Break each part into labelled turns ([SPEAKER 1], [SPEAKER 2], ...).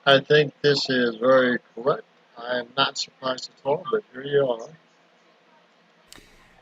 [SPEAKER 1] I think this is very correct. I am not surprised at all, but here you are.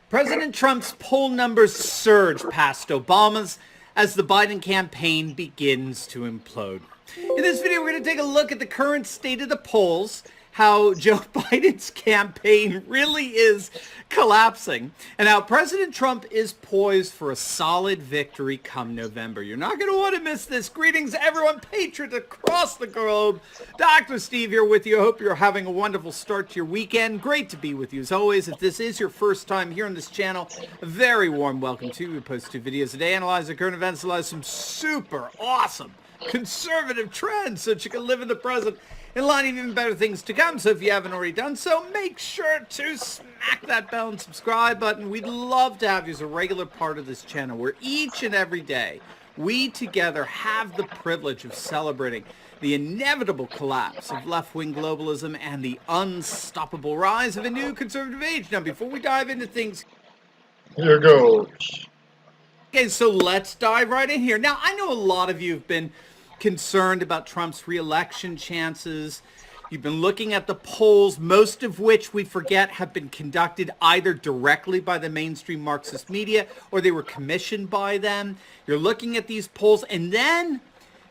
[SPEAKER 2] President Trump's poll numbers surge past Obama's as the Biden campaign begins to implode. In this video, we're going to take a look at the current state of the polls, how Joe Biden's campaign really is collapsing, and how President Trump is poised for a solid victory come November. You're not going to want to miss this. Greetings, everyone, patriots across the globe. Dr. Steve here with you. I hope you're having a wonderful start to your weekend. Great to be with you as always. If this is your first time here on this channel, a very warm welcome to you. We post 2 videos a day, analyze the current events, analyze some super awesome conservative trends so that you can live in the present in line of even better things to come. So if you haven't already done so, make sure to smack that bell and subscribe button. We'd love to have you as a regular part of this channel where each and every day we together have the privilege of celebrating the inevitable collapse of left-wing globalism and the unstoppable rise of a new conservative age. Now, before we dive into things,
[SPEAKER 1] Here goes.
[SPEAKER 2] okay, so let's dive right in here. Now, I know a lot of you have been concerned about Trump's re-election chances. You've been looking at the polls, most of which we forget have been conducted either directly by the mainstream Marxist media or they were commissioned by them. You're looking at these polls, and then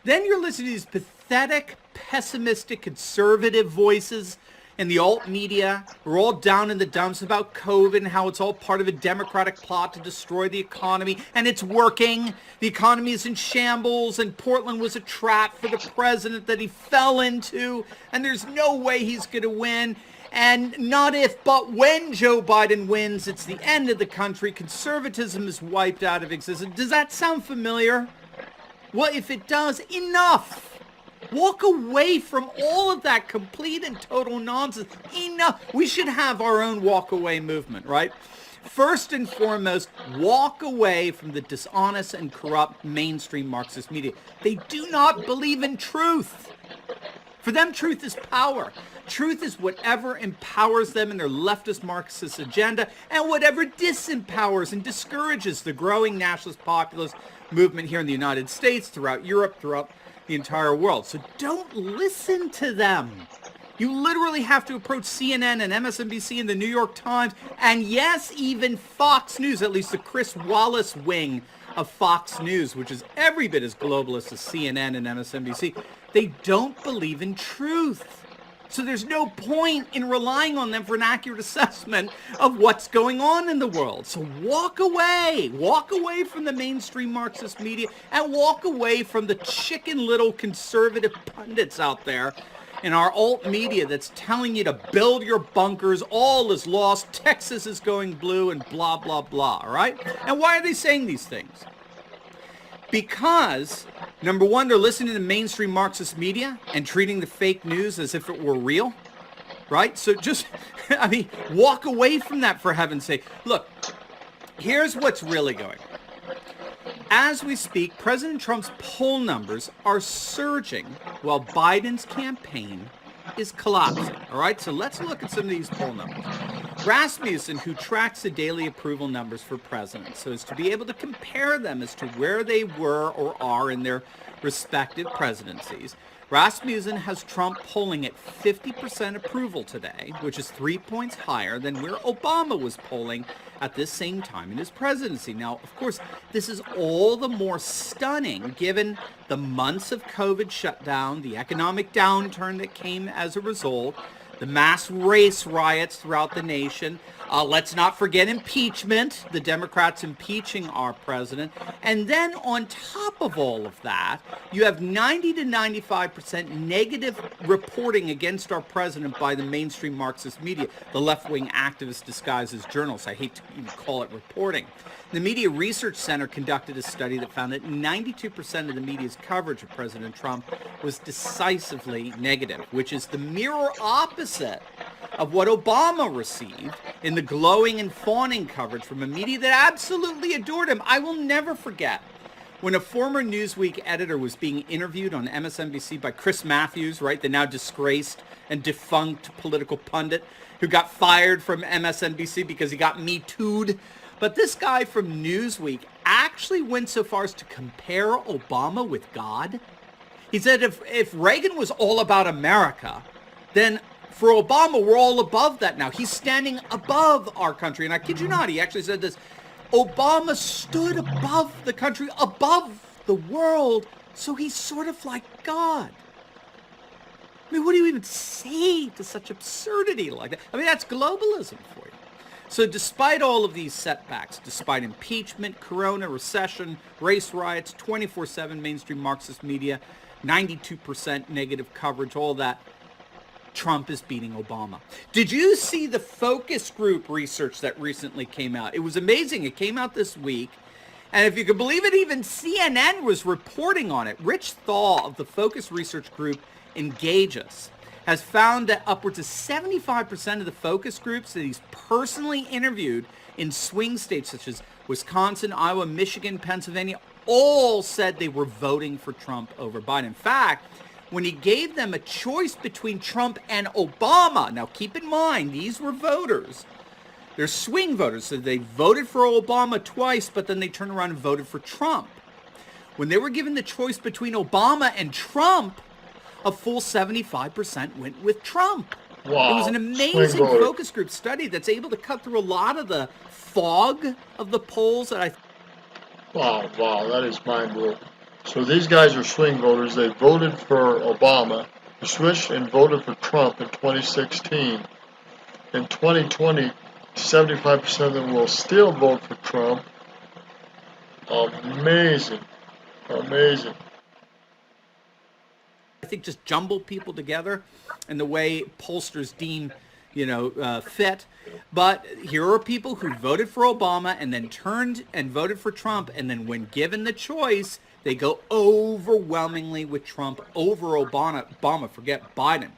[SPEAKER 2] you're listening to these pathetic, pessimistic, conservative voices in the alt media who are all down in the dumps about COVID and how it's all part of a Democratic plot to destroy the economy, and it's working. The economy is in shambles, and Portland was a trap for the president that he fell into, and there's no way he's going to win. And not if, but when Joe Biden wins, it's the end of the country. Conservatism is wiped out of existence. Does that sound familiar? Well, if it does, enough. Walk away from all of that complete and total nonsense. Enough. We should have our own walk away movement, right? First and foremost, walk away from the dishonest and corrupt mainstream Marxist media. They do not believe in truth. For them, truth is power. Truth is whatever empowers them in their leftist Marxist agenda and whatever disempowers and discourages the growing nationalist populist movement here in the United States, throughout Europe, throughout the entire world. So don't listen to them. You literally have to approach CNN and MSNBC and the New York Times, and yes, even Fox News, at least the Chris Wallace wing of Fox News, which is every bit as globalist as CNN and MSNBC. They don't believe in truth. So there's no point in relying on them for an accurate assessment of what's going on in the world. So walk away from the mainstream Marxist media, and walk away from the chicken little conservative pundits out there in our alt media that's telling you to build your bunkers, all is lost, Texas is going blue, and blah, blah, blah, all right? And why are they saying these things? Because, number one, they're listening to mainstream Marxist media and treating the fake news as if it were real, right? So just, I mean, walk away from that, for heaven's sake. Look, here's what's really going on. As we speak, President Trump's poll numbers are surging while Biden's campaign is collapsing, all right? So let's look at some of these poll numbers. Rasmussen, who tracks the daily approval numbers for president, so as to be able to compare them as to where they were or are in their respective presidencies, Rasmussen has Trump polling at 50% approval today, which is 3 points higher than where Obama was polling at this same time in his presidency. Now, of course, this is all the more stunning given the months of COVID shutdown, the economic downturn that came as a result, the mass race riots throughout the nation. Let's not forget impeachment, the Democrats impeaching our president. And then on top of all of that, you have 90 to 95% negative reporting against our president by the mainstream Marxist media, the left-wing activists disguised as journalists. I hate to even call it reporting. The Media Research Center conducted a study that found that 92% of the media's coverage of President Trump was decisively negative, which is the mirror opposite of what Obama received in the glowing and fawning coverage from a media that absolutely adored him. I will never forget when a former Newsweek editor was being interviewed on MSNBC by Chris Matthews, right, the now disgraced and defunct political pundit who got fired from MSNBC because he got Me Too'd. But this guy from Newsweek actually went so far as to compare Obama with God. He said if Reagan was all about America, then for Obama, we're all above that now. He's standing above our country. And I kid you not, he actually said this. Obama stood above the country, above the world, so he's sort of like God. I mean, what do you even say to such absurdity like that? I mean, that's globalism for you. So despite all of these setbacks, despite impeachment, corona, recession, race riots, 24/7 mainstream Marxist media, 92% negative coverage, all that, Trump is beating Obama. Did you see the focus group research that recently came out? It was amazing. It came out this week. And if you can believe it, even CNN was reporting on it. Rich Thaw of the focus research group Engage Us has found that upwards of 75% of the focus groups that he's personally interviewed in swing states such as Wisconsin, Iowa, Michigan, Pennsylvania, all said they were voting for Trump over Biden. In fact, when he gave them a choice between Trump and Obama, now keep in mind, these were voters. They're swing voters, so they voted for Obama twice, but then they turned around and voted for Trump. When they were given the choice between Obama and Trump, a full 75% went with Trump.
[SPEAKER 1] Wow.
[SPEAKER 2] It was an amazing focus group study that's able to cut through a lot of the fog of the polls that I...
[SPEAKER 1] Wow, that is mind-blowing. So these guys are swing voters. They voted for Obama, switched and voted for Trump in 2016. In 2020, 75% of them will still vote for Trump. Amazing.
[SPEAKER 2] I think just jumble people together in the way pollsters deem, fit. But here are people who voted for Obama and then turned and voted for Trump, and then when given the choice, they go overwhelmingly with Trump over Obama. Forget Biden.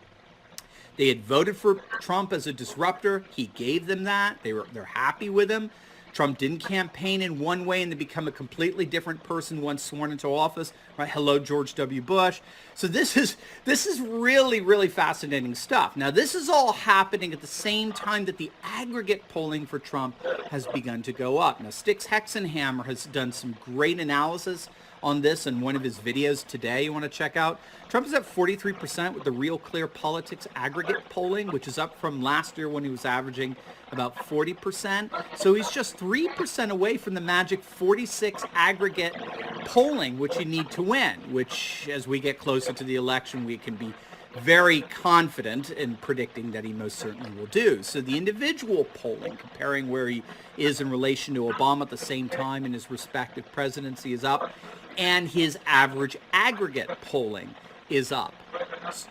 [SPEAKER 2] They had voted for Trump as a disruptor. He gave them that. They're happy with him. Trump didn't campaign in one way and then become a completely different person once sworn into office. Right? Hello, George W. Bush. So this is really, really fascinating stuff. Now, this is all happening at the same time that the aggregate polling for Trump has begun to go up. Now, Styx Hexenhammer has done some great analysis on this in one of his videos today you want to check out. Trump is at 43% with the Real Clear Politics aggregate polling, which is up from last year when he was averaging about 40%. So he's just 3% away from the magic 46 aggregate polling, which you need to win, which as we get closer to the election, we can be very confident in predicting that he most certainly will do. So the individual polling, comparing where he is in relation to Obama at the same time in his respective presidency, is up, and his average aggregate polling is up.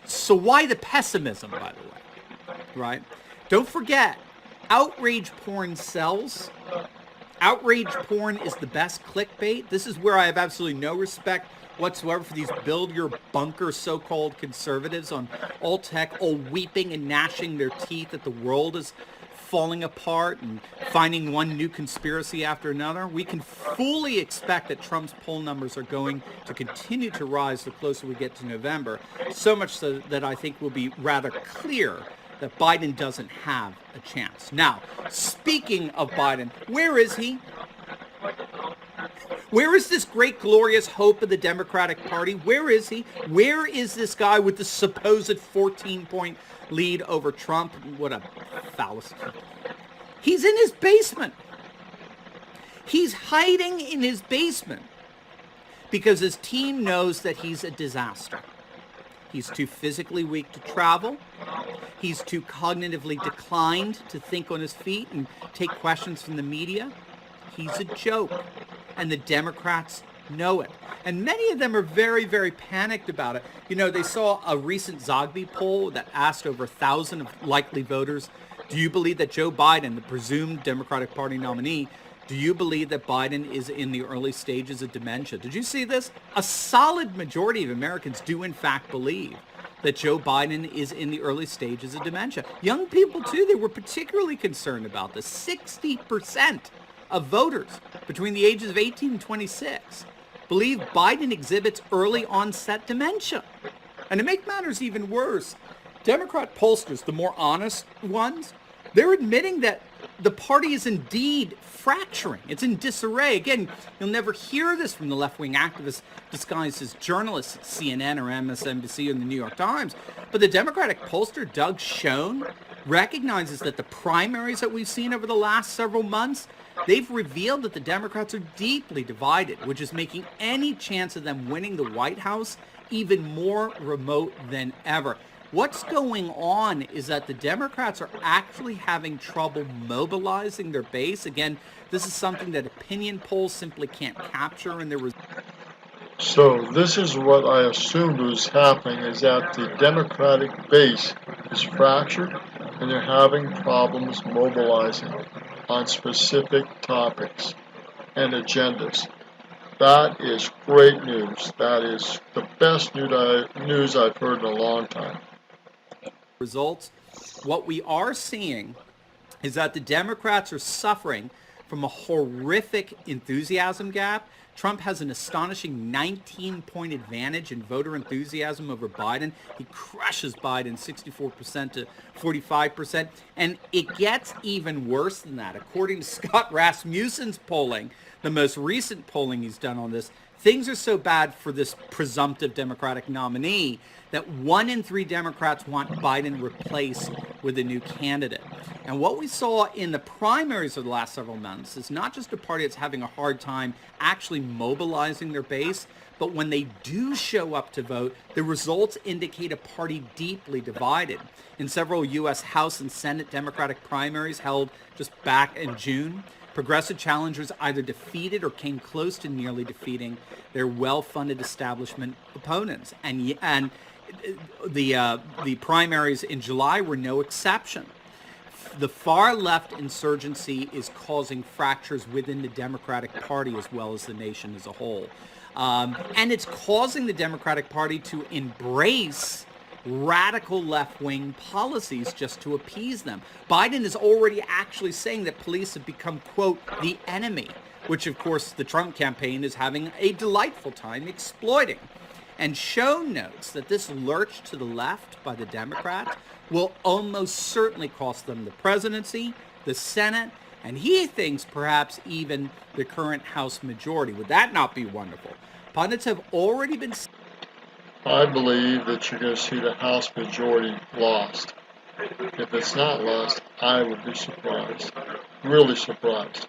[SPEAKER 2] So why the pessimism, by the way, right? Don't forget, outrage porn sells. Outrage porn is the best clickbait. This is where I have absolutely no respect whatsoever for these build your bunker so-called conservatives on all tech, all weeping and gnashing their teeth that the world is falling apart and finding one new conspiracy after another. We can fully expect that Trump's poll numbers are going to continue to rise the closer we get to November, so much so that I think will be rather clear that Biden doesn't have a chance. Now, speaking of Biden, where is he? Where is this great, glorious hope of the Democratic Party? Where is he? Where is this guy with the supposed 14-point lead over Trump? What a fallacy. He's in his basement. He's hiding in his basement because his team knows that he's a disaster. He's too physically weak to travel. He's too cognitively declined to think on his feet and take questions from the media. He's a joke, and the Democrats know it. And many of them are very, very panicked about it. You know, they saw a recent Zogby poll that asked over 1,000 of likely voters, do you believe that Joe Biden, the presumed Democratic Party nominee, do you believe that Biden is in the early stages of dementia? Did you see this? A solid majority of Americans do in fact believe that Joe Biden is in the early stages of dementia. Young people too, they were particularly concerned about this. 60% of voters between the ages of 18 and 26 believe Biden exhibits early onset dementia. And to make matters even worse, Democrat pollsters, the more honest ones, they're admitting that the party is indeed fracturing. It's in disarray. Again, you'll never hear this from the left-wing activists disguised as journalists at CNN or MSNBC or the New York Times. But the Democratic pollster, Doug Schoen, recognizes that the primaries that we've seen over the last several months, they've revealed that the Democrats are deeply divided, which is making any chance of them winning the White House even more remote than ever. What's going on is that the Democrats are actually having trouble mobilizing their base. Again, this is something that opinion polls simply can't capture in their results.
[SPEAKER 1] So this is what I assumed was happening, is that the Democratic base is fractured and they're having problems mobilizing on specific topics and agendas. That is great news. That is the best news I've heard in a long time.
[SPEAKER 2] Results. What we are seeing is that the Democrats are suffering from a horrific enthusiasm gap. Trump has an astonishing 19-point advantage in voter enthusiasm over Biden. He crushes Biden 64% to 45%. And it gets even worse than that. According to Scott Rasmussen's polling, the most recent polling he's done on this, things are so bad for this presumptive Democratic nominee that 1 in 3 Democrats want Biden replaced with a new candidate. And what we saw in the primaries of the last several months is not just a party that's having a hard time actually mobilizing their base, but when they do show up to vote, the results indicate a party deeply divided. In several U.S. House and Senate Democratic primaries held just back in June, progressive challengers either defeated or came close to nearly defeating their well-funded establishment opponents. And the primaries in July were no exception. The far left insurgency is causing fractures within the Democratic Party as well as the nation as a whole. And it's causing the Democratic Party to embrace radical left-wing policies just to appease them. Biden is already actually saying that police have become, quote, the enemy, which of course the Trump campaign is having a delightful time exploiting. And Schoen notes that this lurch to the left by the Democrats will almost certainly cost them the presidency, the Senate, and he thinks perhaps even the current House majority. Would that not be wonderful? Pundits have already been...
[SPEAKER 1] I believe that you're going to see the House majority lost. If it's not lost, I would be surprised. Really surprised.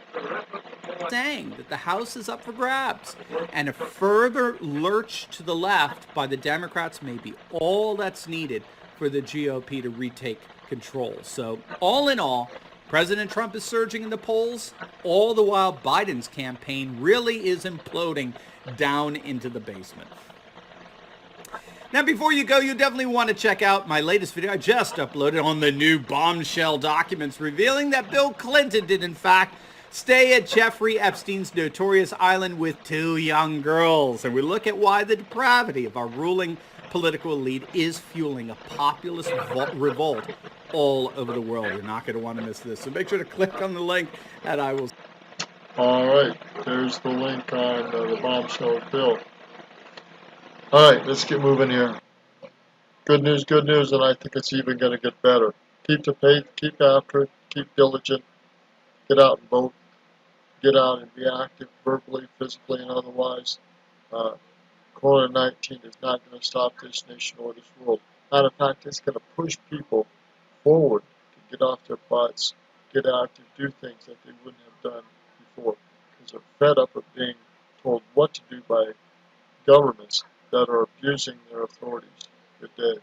[SPEAKER 2] saying that the House is up for grabs, and a further lurch to the left by the Democrats may be all that's needed for the GOP to retake control. So all in all, President Trump is surging in the polls, all the while Biden's campaign really is imploding down into the basement. Now, before you go, you definitely want to check out my latest video I just uploaded on the new bombshell documents revealing that Bill Clinton did, in fact, stay at Jeffrey Epstein's notorious island with 2 young girls. And we look at why the depravity of our ruling political elite is fueling a populist revolt all over the world. You're not going to want to miss this. So make sure to click on the link, and I will...
[SPEAKER 1] All right, there's the link on the bombshell bill. All right, let's get moving here. Good news, and I think it's even going to get better. Keep the faith, keep after it, keep diligent, get out and vote, get out and be active verbally, physically, and otherwise. Corona-19 is not going to stop this nation or this world. Matter of fact, it's going to push people forward to get off their butts, get active, do things that they wouldn't have done before, because they're fed up of being told what to do by governments that are abusing their authorities. Good day.